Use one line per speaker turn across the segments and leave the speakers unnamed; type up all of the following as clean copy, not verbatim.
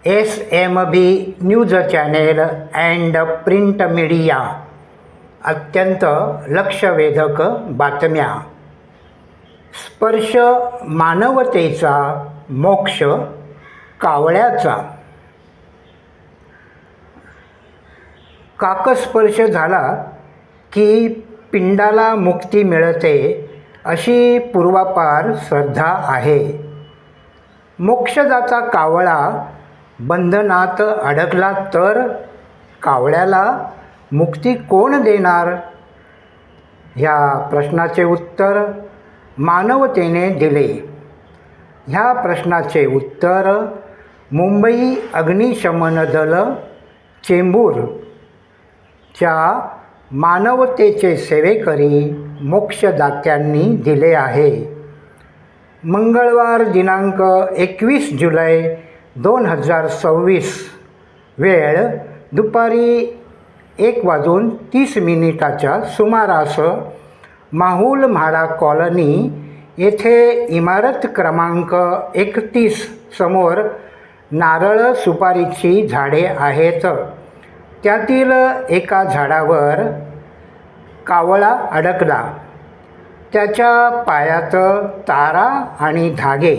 SMB news channel and print media अत्यंत लक्षवेधक बातम्या. स्पर्श मानवतेचा, मोक्ष कावळ्याचा. काकस्पर्श झाला की पिंडाला मुक्ती मिळते अशी पूर्वापार श्रद्धा आहे. मोक्षदाता कावळा बंधनात अडकला तर कावळ्याला मुक्ती कोण देणार? ह्या प्रश्नाचे उत्तर मानवतेने दिले. ह्या प्रश्नाचे उत्तर मुंबई अग्निशमन दल चेंबूरच्या मानवतेचे सेवेकरी मोक्षदात्यांनी दिले आहे. मंगळवार दिनांक 21 जुलै 2026 वेळ दुपारी 1:30 सुमारास माहुल म्हाडा कॉलनी येथे इमारत क्रमांक 31 समोर नारळ सुपारीची झाडे आहेत. त्यातील एका झाडावर कावळा अडकला. त्याच्या पायात तारा आणि धागे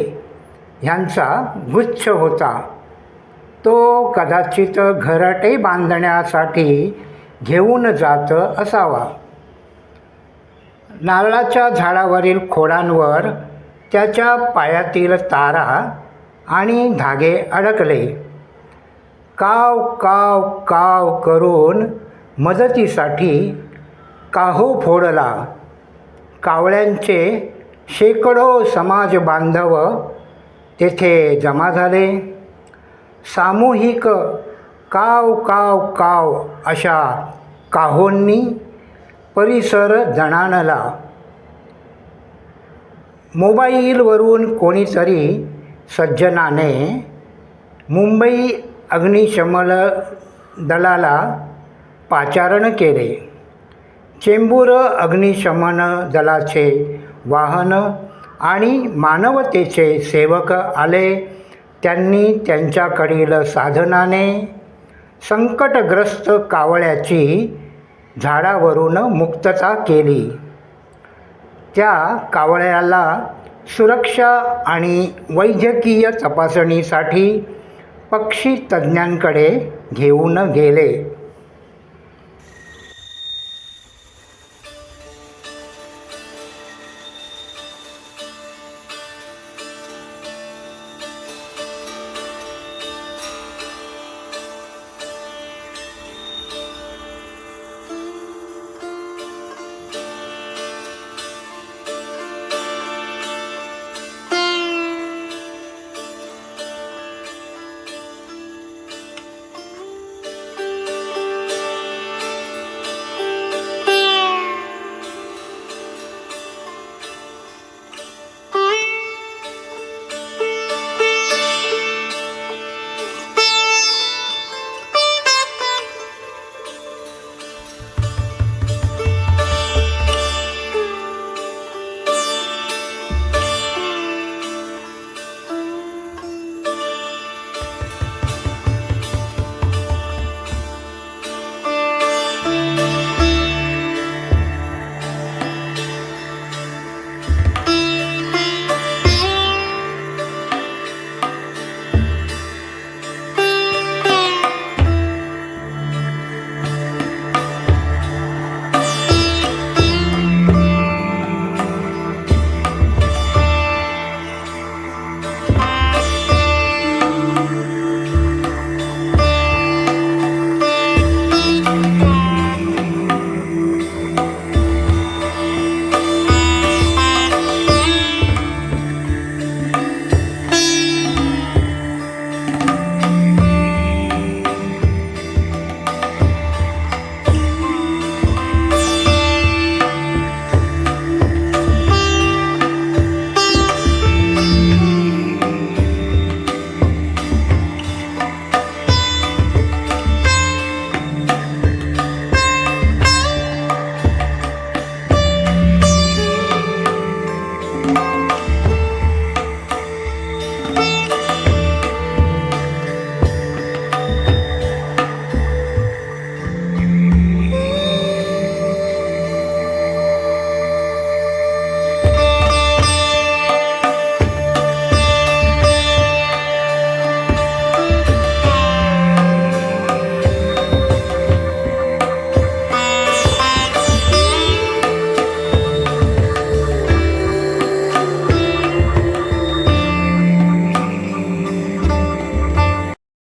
ह्यांचा गुच्छ होता. तो कदाचित घरटे बांधण्यासाठी घेऊन जात असावा. नारळाच्या झाडावरील खोडांवर त्याच्या पायातील तारा आणि धागे अडकले. काव काव काव करून मदतीसाठी काहो फोडला. कावळ्यांचे शेकडो समाज बांधव तेथे जमा झाले. सामूहिक काव काव काव अशा काहोंनी परिसर दणाणला. मोबाईलवरून कोणीतरी सज्जनाने मुंबई अग्निशमन दलाला पाचारण केले. चेंबूर अग्निशमन दलाचे वाहन आणि मानवतेचे सेवक आले. त्यांनी त्यांच्याकडील साधनाने संकटग्रस्त कावळ्याची झाडावरून मुक्तता केली. त्या कावळ्याला सुरक्षा आणि वैद्यकीय तपासणीसाठी पक्षी तज्ज्ञांकडे घेऊन गेले.